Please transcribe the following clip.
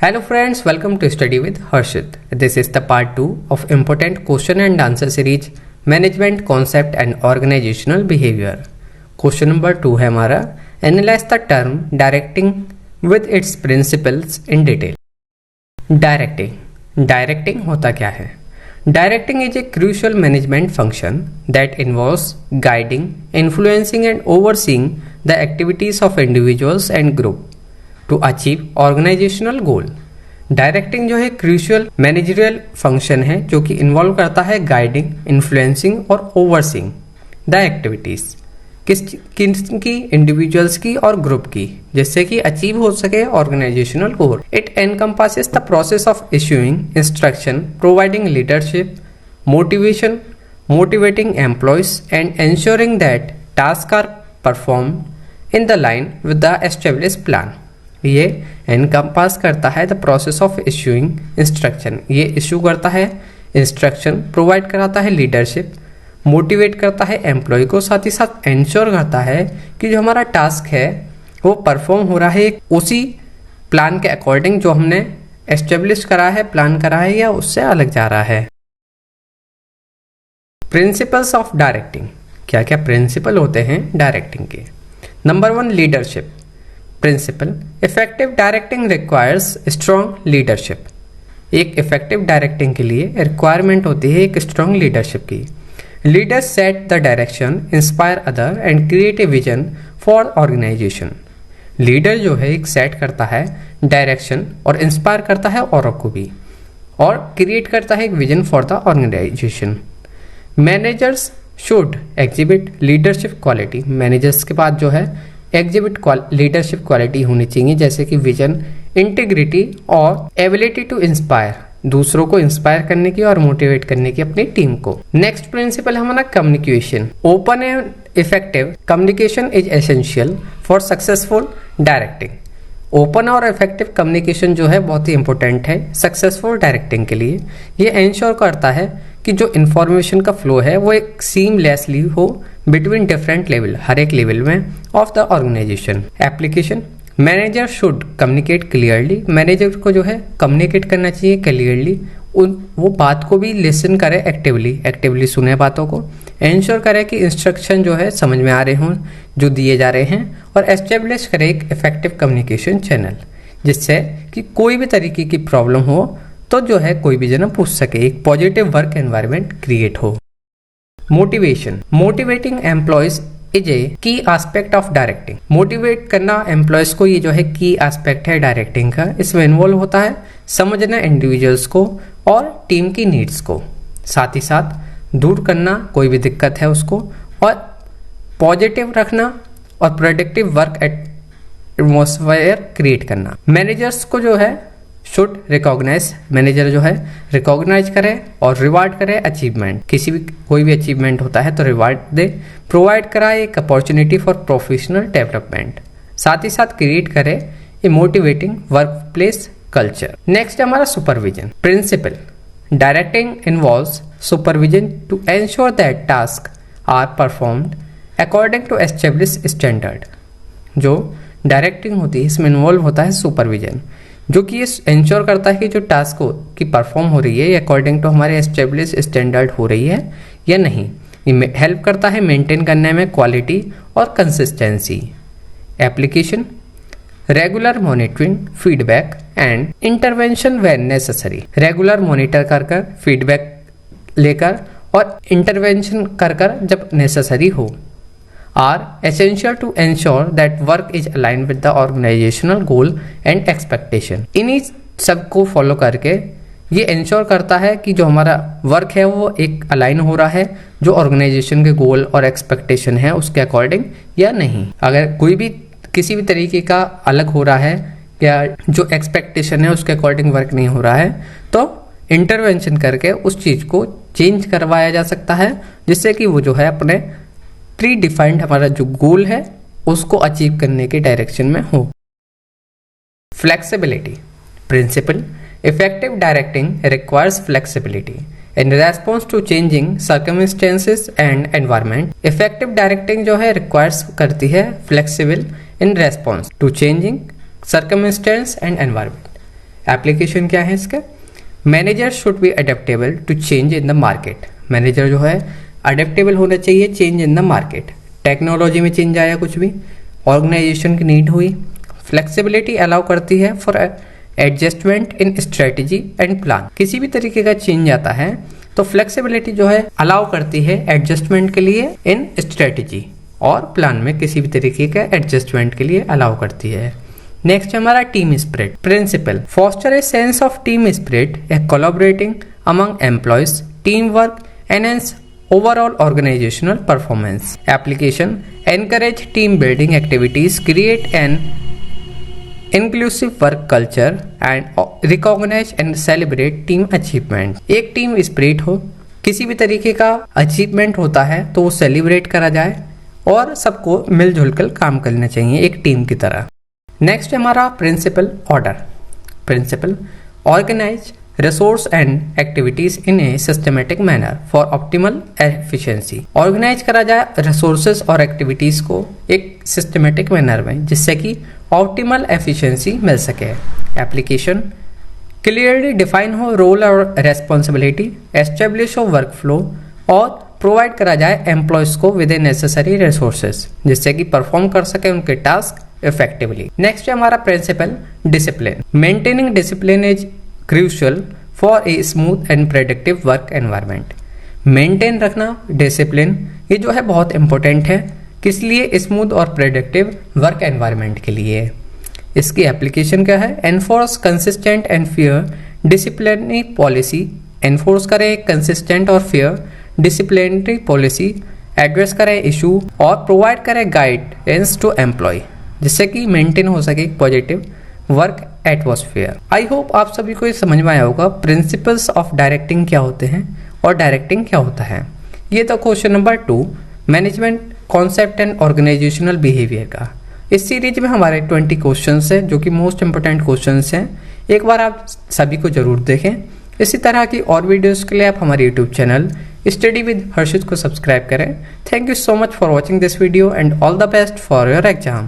Hello friends, welcome to Study with Harshit. This is the part 2 of important question and answer series Management Concept and Organizational Behavior. Question number 2 है हमारा Analyze the term directing with its principles in detail. Directing होता क्या है? Directing is a crucial management function that involves guiding, influencing and overseeing the activities of individuals and group to achieve organisational goal. Directing जो है crucial managerial function है जो कि involve करता है गाइडिंग, इन्फ्लुएंसिंग और ओवरसीइंग द एक्टिविटीज किसकी, individuals की और ग्रुप की, जिससे कि अचीव हो सके organisational goal. It encompasses the process of issuing instruction, providing leadership, motivation, motivating employees and ensuring that task are perform in the line with the established plan. ये encompass करता है the process of issuing instruction, ये issue करता है instruction, provide कराता है leadership, motivate करता है एम्प्लॉय को, साथ ही साथ इंश्योर करता है कि जो हमारा टास्क है वो परफॉर्म हो रहा है उसी प्लान के अकॉर्डिंग जो हमने एस्टेब्लिश करा है, प्लान करा है, या उससे अलग जा रहा है। प्रिंसिपल्स ऑफ डायरेक्टिंग, क्या क्या प्रिंसिपल होते हैं डायरेक्टिंग के। Number 1 leadership principle. Effective directing requires strong leadership. एक इफेक्टिव डायरेक्टिंग के लिए रिक्वायरमेंट होती है एक स्ट्रॉन्ग लीडरशिप की। Leaders set the direction, inspire other and create a vision for organisation. Leader जो है एक सेट करता है डायरेक्शन और इंस्पायर करता है औरों को भी, और क्रिएट करता है एक vision for the organisation. Managers should exhibit leadership quality. Managers के पास जो है एग्जिबिट लीडरशिप क्वालिटी होनी चाहिए, जैसे कि विजन, इंटीग्रिटी और एबिलिटी टू इंस्पायर, दूसरों को इंस्पायर करने की और मोटिवेट करने की अपनी टीम को। नेक्स्ट प्रिंसिपल हमारा communication. Open and effective communication is essential for successful directing. Open और इफेक्टिव कम्युनिकेशन जो है बहुत ही इंपॉर्टेंट है सक्सेसफुल डायरेक्टिंग के लिए। ये इंश्योर करता है कि जो इन्फॉर्मेशन का फ्लो है वो एक सीमलेसली हो बिटवीन डिफरेंट लेवल, हर एक लेवल में of the organisation. Application. Manager should communicate clearly. Manager को जो है कम्युनिकेट करना चाहिए क्लियरली, वो बात को भी लिसन करे एक्टिवली सुने बातों को, इंश्योर करे कि इंस्ट्रक्शन जो है समझ में आ रहे हों जो दिए जा रहे हैं, और एस्टेब्लिश करे एक इफेक्टिव कम्युनिकेशन चैनल, जिससे कि कोई भी तरीके की प्रॉब्लम हो तो जो है कोई भी जना पूछ सके, एक पॉजिटिव वर्क एनवायरनमेंट क्रिएट हो। Motivation. Motivating employees is a की एस्पेक्ट ऑफ डायरेक्टिंग। मोटिवेट करना एम्प्लॉयज को ये जो है की एस्पेक्ट है डायरेक्टिंग का। इसमें इन्वॉल्व होता है समझना इंडिविजुअल्स को और टीम की नीड्स को, साथ ही साथ दूर करना कोई भी दिक्कत है उसको, और पॉजिटिव रखना और प्रोडक्टिव वर्क एटमॉस्फेयर क्रिएट करना। मैनेजर्स को जो है शुड रिकॉग्नाइज, मैनेजर जो है रिकॉग्नाइज करे और रिवार्ड करे अचीवमेंट, किसी भी कोई भी अचीवमेंट होता है तो रिवार्ड दे, प्रोवाइड कराए एक अपॉर्चुनिटी फॉर प्रोफेशनल डेवलपमेंट, साथ ही साथ क्रिएट करे a motivating work place culture. Next हमारा supervision principle. Directing involves supervision to ensure that task are performed according to establish standard. जो डायरेक्टिंग होती है इसमें इन्वॉल्व होता है सुपरविजन, जो कि ये इंश्योर करता है कि जो टास्क को की परफॉर्म हो रही है अकॉर्डिंग टू हमारे एस्टेब्लिश स्टैंडर्ड हो रही है या नहीं। ये हेल्प करता है मेंटेन करने में क्वालिटी और consistency. Application. Regular monitoring, feedback and intervention when necessary. Regular monitor कर फीडबैक लेकर और इंटरवेंशन कर जब नेसेसरी हो, are essential to ensure that work is aligned with the organizational goal and expectation। इन्हीं सबको फॉलो करके ये इंश्योर करता है कि जो हमारा वर्क है वो एक अलाइन हो रहा है जो ऑर्गेनाइजेशन के गोल और एक्सपेक्टेशन है उसके अकॉर्डिंग या नहीं। अगर कोई भी किसी भी तरीके का अलग हो रहा है या जो एक्सपेक्टेशन है उसके अकॉर्डिंग वर्क नहीं हो रहा है तो इंटरवेंशन करके उस चीज़ को चेंज करवाया जा सकता है, जिससे कि वो जो है अपने प्री डिफाइंड हमारा जो गोल है उसको अचीव करने के डायरेक्शन में हो। Flexibility principle. Effective directing requires flexibility in response to changing circumstances and environment. Effective directing जो है रिक्वायर्स करती है flexible in response to changing circumstance and environment. Application क्या है इसका? Manager should be adaptable to change in the market. Manager जो है adaptable होना चाहिए change in the market. Technology में चेंज आया, कुछ भी ऑर्गेनाइजेशन की नीड हुई। फ्लेक्सिबिलिटी अलाउ करती है for adjustment in strategy and plan. किसी भी तरीके का चेंज आता है तो फ्लेक्सिबिलिटी जो है अलाउ करती है एडजस्टमेंट के लिए इन स्ट्रेटेजी और प्लान में किसी भी तरीके का एडजस्टमेंट के लिए अलाउ करती है। नेक्स्ट हमारा team spirit principle foster a sense of team spirit, a collaborating among employees, team work, enhance overall organizational performance. Application encourage team building activities, create an inclusive work culture and recognize and celebrate team achievement. एक team spirit हो, किसी भी तरीके का achievement होता है तो वो सेलिब्रेट करा जाए और सबको मिलजुल कर काम करना चाहिए एक टीम की तरह। नेक्स्ट हमारा principle order principle organise resource and activities in a systematic manner for optimal efficiency. Organise करा जाए रिसोर्सेज और एक्टिविटीज को एक सिस्टमेटिक मैनर में जिससे कि ऑप्टिमल एफिशिएंसी मिल सके। एप्लीकेशन क्लियरली डिफाइन हो रोल और रेस्पॉन्सिबिलिटी, एस्टेब्लिश हो वर्क फ्लो और प्रोवाइड करा जाए एम्प्लॉयज को विद ए नेसेसरी रिसोर्सेज जिससे कि परफॉर्म कर सके उनके टास्क इफेक्टिवली। नेक्स्ट है हमारा principle discipline. Maintaining discipline is crucial for a smooth and predictive work environment. Maintain रखना डिसिप्लिन ये जो है बहुत इंपॉर्टेंट है, किस लिए? स्मूथ और प्रेडिक्टिव वर्क एनवायरनमेंट के लिए। इसकी एप्लीकेशन क्या है? Enforce consistent and fair disciplinary policy. Enforce करें कंसिस्टेंट और फेयर डिसिप्लिनरी पॉलिसी, एड्रेस करें इशू और प्रोवाइड करें गाइडेंस टू एम्प्लॉय जिससे कि मेंटेन हो सके positive work atmosphere. I hope आप सभी को ये समझ में आया होगा प्रिंसिपल्स ऑफ डायरेक्टिंग क्या होते हैं और डायरेक्टिंग क्या होता है। ये तो question number 2 management concept and organisational behaviour का। इस सीरीज में हमारे 20 क्वेश्चंस हैं जो कि मोस्ट इंपोर्टेंट क्वेश्चंस हैं। एक बार आप सभी को जरूर देखें। इसी तरह की और वीडियोस के लिए आप हमारे यूट्यूब चैनल स्टडी विद हर्षित को सब्सक्राइब करें। Thank you so much for watching this video and all the best for your exam.